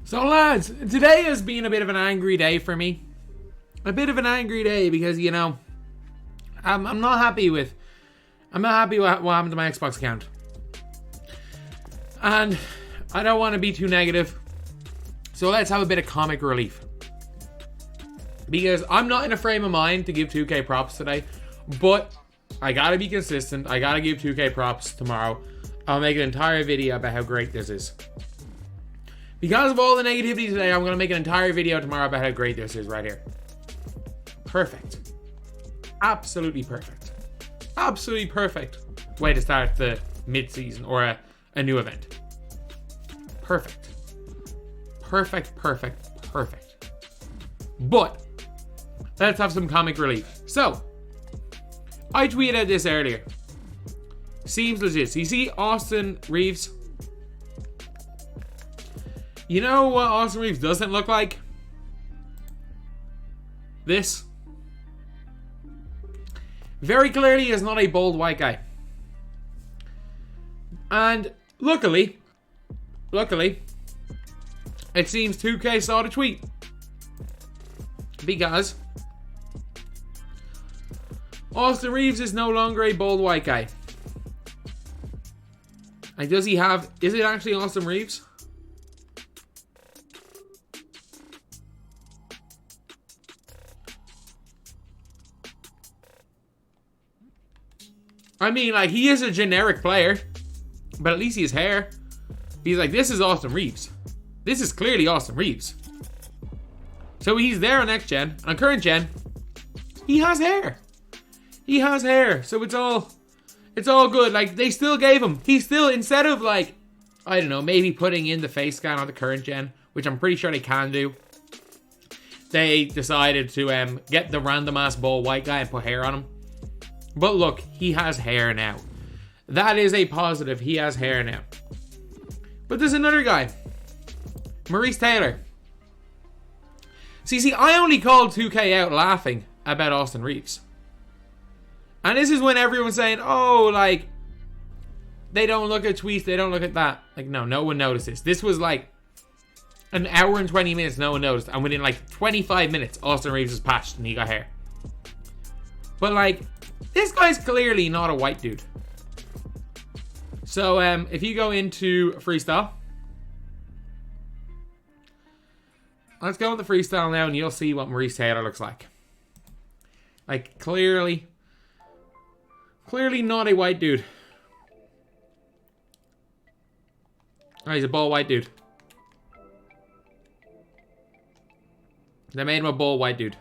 So lads, today has been a bit of an angry day for me. A bit of an angry day because, you know, I'm not happy with what happened to my Xbox account. And I don't want to be too negative. So let's have a bit of comic relief. Because I'm not in a frame of mind to give 2K props today. But I gotta be consistent. I gotta give 2K props tomorrow. I'll make an entire video about how great this is. Because of all the negativity today, I'm gonna make an entire video tomorrow about how great this is right here. Perfect. Absolutely perfect. Absolutely perfect way to start the mid-season or a new event. Perfect. Perfect, perfect, perfect. But let's have some comic relief. So, I tweeted out this earlier. Seems legit. So you see Austin Reaves? You know what Austin Reaves doesn't look like? This. Very clearly is not a bold white guy. And luckily, it seems 2K saw the tweet. Because Austin Reaves is no longer a bold white guy. Like, is it actually Austin Reaves? I mean, like, he is a generic player, but at least he has hair. He's like, this is Austin Reaves. This is clearly Austin Reaves. So he's there on next gen. On current gen, he has hair. He has hair. So it's all good. Like, they still gave him. He still, instead of like, I don't know, maybe putting in the face scan on the current gen, which I'm pretty sure they can do. They decided to get the random ass bald white guy and put hair on him. But look, he has hair now. That is a positive. He has hair now. But there's another guy. Maurice Taylor. See, I only called 2K out laughing about Austin Reaves. And this is when everyone's saying, oh, like, they don't look at tweets, they don't look at that. Like, no one noticed this. This was like an hour and 20 minutes, no one noticed. And within like 25 minutes, Austin Reaves was patched and he got hair. But like, this guy's clearly not a white dude. So, if you go into freestyle, let's go with the freestyle now, and you'll see what Maurice Taylor looks like. Like, clearly not a white dude. Oh, he's a bald white dude. They made him a bald white dude.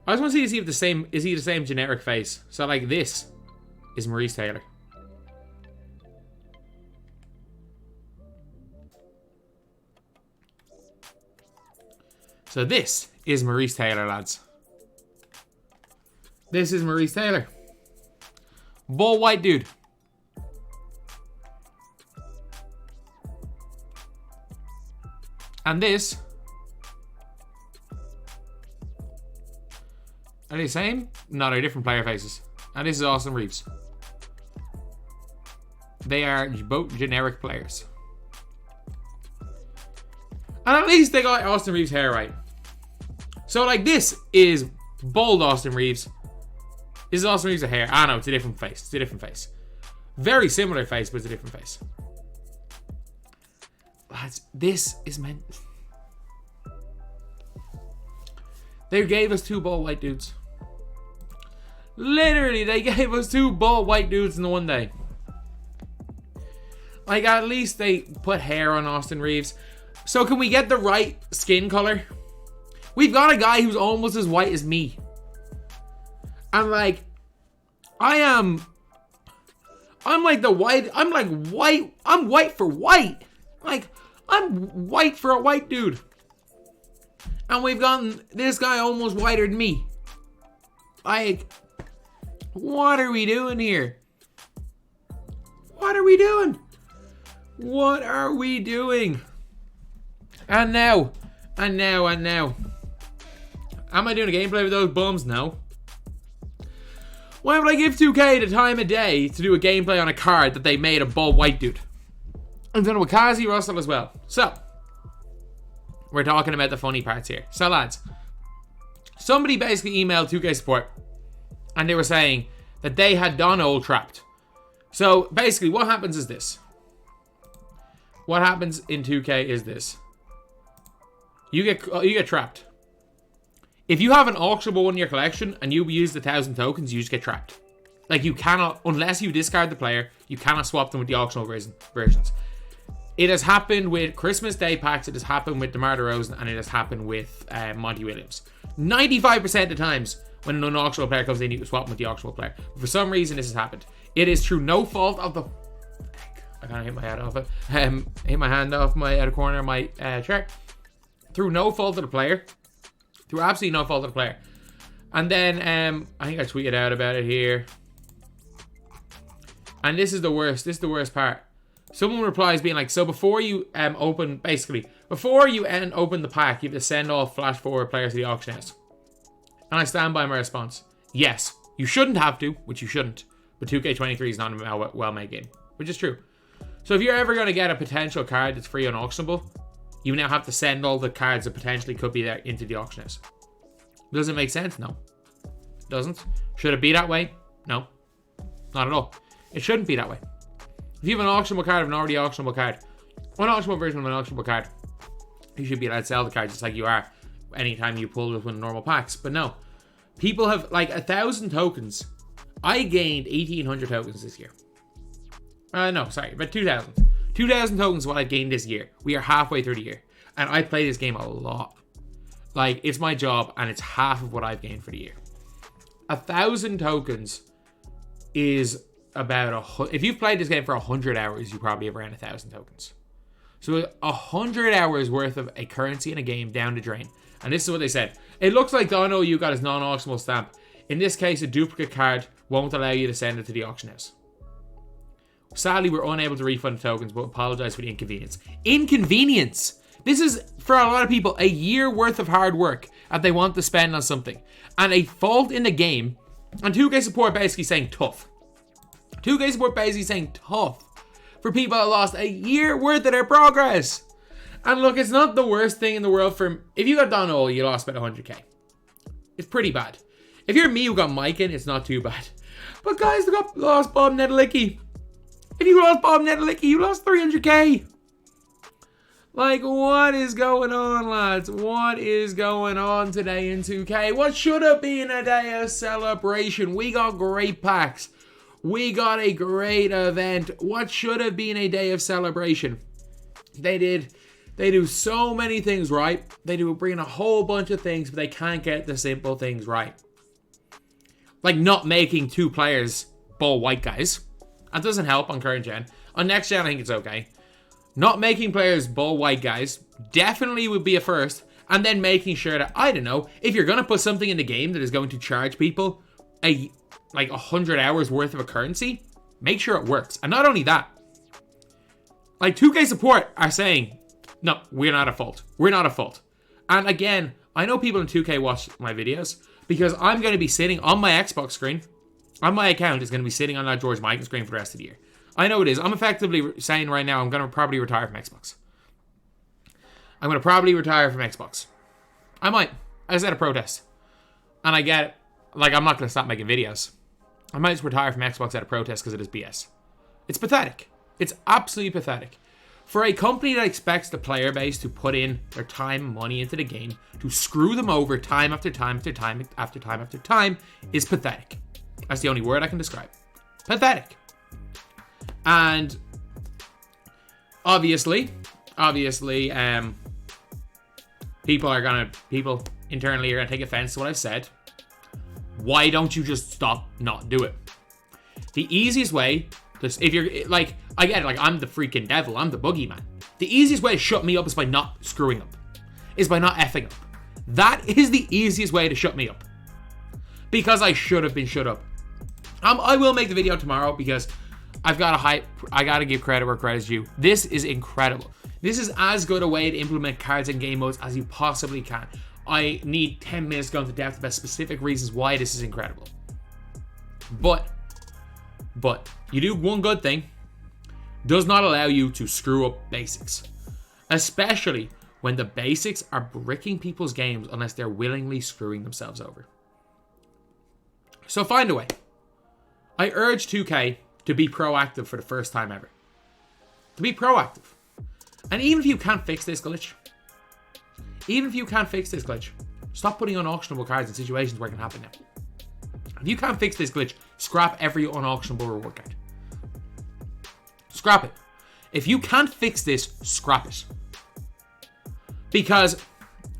I just want to see if is he the same generic face. So like, this is Maurice Taylor. So this is Maurice Taylor, lads. This is Maurice Taylor. Bald white dude. And this. Are they the same? No, they're different player faces. And this is Austin Reaves. They are both generic players. And at least they got Austin Reaves' hair right. So, like, this is bold Austin Reaves. This is Austin Reaves' hair. Ah, no, it's a different face. It's a different face. Very similar face, but it's a different face. Lads, this is meant... They gave us two bald white dudes. Literally, they gave us two bald white dudes in one day. Like, at least they put hair on Austin Reaves. So can we get the right skin color? We've got a guy who's almost as white as me. I'm like, I'm like the white, I'm like white, I'm white for white. Like, I'm white for a white dude. And we've gotten this guy almost whiter than me. Like, what are we doing here? What are we doing? What are we doing? And now. Am I doing a gameplay with those bums? No. Why would I give 2K the time of day to do a gameplay on a card that they made a bald white dude? I've done it with Kazi Russell as well. So, we're talking about the funny parts here. So, lads, somebody basically emailed 2K support, and they were saying that they had Dono trapped. So, basically, what happens is this. What happens in 2K is this. You get trapped. If you have an auctionable one in your collection and you use the 1,000 tokens, you just get trapped. Like, you cannot, unless you discard the player, you cannot swap them with the auctionable versions. It has happened with Christmas Day packs, it has happened with DeMar DeRozan, and it has happened with Monty Williams. 95% of the times when an unauctionable player comes in, you can swap them with the auctionable player. But for some reason, this has happened. It is through no fault of the... I can't hit my head off it. Hit my hand off my outer corner of my chair. Through no fault of the player. Through absolutely no fault of the player. And then, I think I tweeted out about it here. And this is the worst. This is the worst part. Someone replies being like, so before you open, basically, before you open the pack, you have to send all flash forward players to the auction house. And I stand by my response. Yes, you shouldn't have to, which you shouldn't. But 2K23 is not a well-made game, which is true. So if you're ever going to get a potential card that's free unauctionable, you now have to send all the cards that potentially could be there into the auction house. Does it make sense? No. Doesn't. Should it be that way? No. Not at all. It shouldn't be that way. If you have an auctionable card of an already auctionable card, one auctionable version of an auctionable card, you should be allowed to sell the card just like you are anytime you pull with one of normal packs. But no. People have like 1,000 tokens. I gained 1,800 tokens this year. No, sorry, but 2,000. 2,000 tokens is what I've gained this year. We are halfway through the year. And I play this game a lot. Like, it's my job, and it's half of what I've gained for the year. 1,000 tokens is about if you've played this game for 100 hours, you probably have around 1,000 tokens. So 100 hours worth of a currency in a game down the drain. And this is what they said. It looks like Dono you got his non-auctionable stamp. In this case, a duplicate card won't allow you to send it to the auction house. Sadly, we're unable to refund the tokens, but apologize for the inconvenience. Inconvenience! This is, for a lot of people, a year worth of hard work that they want to spend on something. And a fault in the game. And 2K support basically saying tough. 2K support basically saying tough. For people that lost a year worth of their progress. And look, it's not the worst thing in the world for... If you got Dono, you lost about 100k. It's pretty bad. If you're me who got Mikan, it's not too bad. But guys, lost Bob Nedelicki. If you lost Bob Nedelicki, you lost 300k. Like, what is going on, lads? What is going on today in 2K? What should have been a day of celebration? We got great packs. We got a great event. What should have been a day of celebration? They do so many things right. They do bring a whole bunch of things, but they can't get the simple things right. Like not making two players ball white guys. That doesn't help on current gen. On next gen, I think it's okay. Not making players ball white guys definitely would be a first. And then making sure that, I don't know, if you're going to put something in the game that is going to charge people like 100 hours worth of a currency, make sure it works. And not only that, like 2K support are saying, no, we're not at fault. We're not at fault. And again, I know people in 2K watch my videos because I'm going to be sitting on my Xbox screen. On my account is going to be sitting on that George Mikan screen for the rest of the year. I know it is. I'm effectively saying right now I'm going to probably retire from Xbox. I'm going to probably retire from Xbox. I might. I just had a protest. And I get it. Like, I'm not going to stop making videos. I might just retire from Xbox at a protest because it is BS. It's pathetic. It's absolutely pathetic. For a company that expects the player base to put in their time and money into the game, to screw them over time after time after time after time after time is pathetic. That's the only word I can describe. Pathetic. And obviously, people internally are gonna take offense to what I've said. Why don't you just stop, not do it? The easiest way, if you're like, I get it, like I'm the freaking devil, I'm the boogeyman. The easiest way to shut me up is by not screwing up, is by not effing up. That is the easiest way to shut me up, because I should have been shut up. I will make the video tomorrow because I gotta give credit where credit's due. This is incredible. This is as good a way to implement cards and game modes as you possibly can. I need 10 minutes to go into depth about specific reasons why this is incredible. But you do one good thing, does not allow you to screw up basics. Especially when the basics are bricking people's games unless they're willingly screwing themselves over. So find a way. I urge 2K to be proactive for the first time ever. To be proactive. And even if you can't fix this glitch, stop putting unauctionable cards in situations where it can happen now. If you can't fix this glitch, scrap every unauctionable reward card. Scrap it. If you can't fix this, scrap it. Because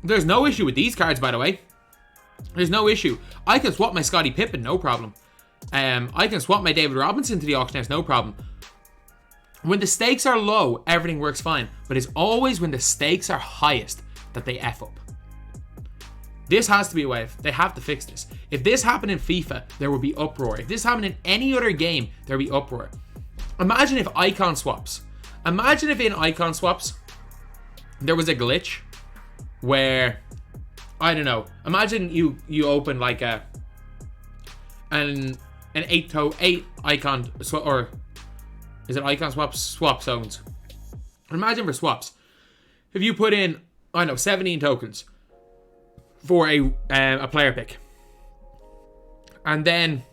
there's no issue with these cards, by the way. There's no issue. I can swap my Scottie Pippen, no problem. I can swap my David Robinson to the auction house, no problem. When the stakes are low, everything works fine. But it's always when the stakes are highest that they F up. This has to be a way. They have to fix this. If this happened in FIFA, there would be uproar. If this happened in any other game, there would be uproar. Imagine if icon swaps. Imagine if in icon swaps, there was a glitch where, I don't know. Imagine you open like an 8 icon swap, or is it icon swaps? Swap zones. Imagine for swaps, if you put in, I don't know, 17 tokens for a player pick, and then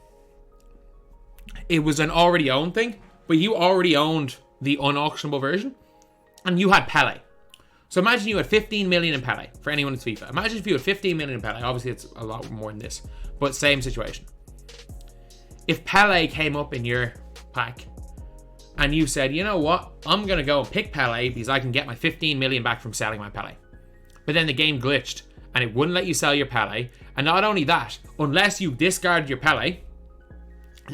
it was an already owned thing, but you already owned the unauctionable version, and you had Pele. So imagine you had 15 million in Pele, for anyone in FIFA. Imagine if you had 15 million in Pele. Obviously, it's a lot more than this, but same situation. If Pele came up in your pack, and you said, you know what, I'm going to go and pick Pele because I can get my 15 million back from selling my Pele. But then the game glitched, and it wouldn't let you sell your Pele. And not only that, unless you discarded your Pele,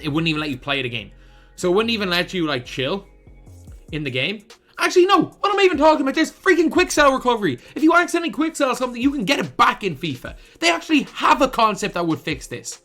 it wouldn't even let you play the game. So it wouldn't even let you, like, chill in the game. Actually, no. What am I even talking about? There's freaking quick sell recovery. If you accidentally quick sell something, you can get it back in FIFA. They actually have a concept that would fix this.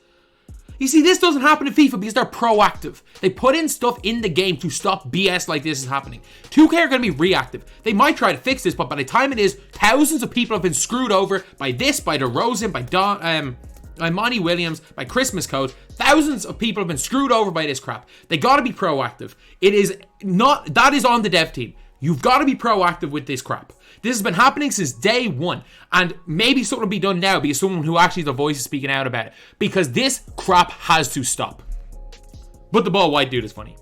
You see, this doesn't happen in FIFA because they're proactive. They put in stuff in the game to stop BS like this is happening. 2K are going to be reactive. They might try to fix this, but by the time it is, thousands of people have been screwed over by this, by DeRozan, by Monty Williams, by Christmas Code. Thousands of people have been screwed over by this crap. They got to be proactive. It is not, that is on the dev team. You've got to be proactive with this crap. This has been happening since day one. And maybe something will be done now because someone who actually the voice is speaking out about it. Because this crap has to stop. But the ball white dude is funny.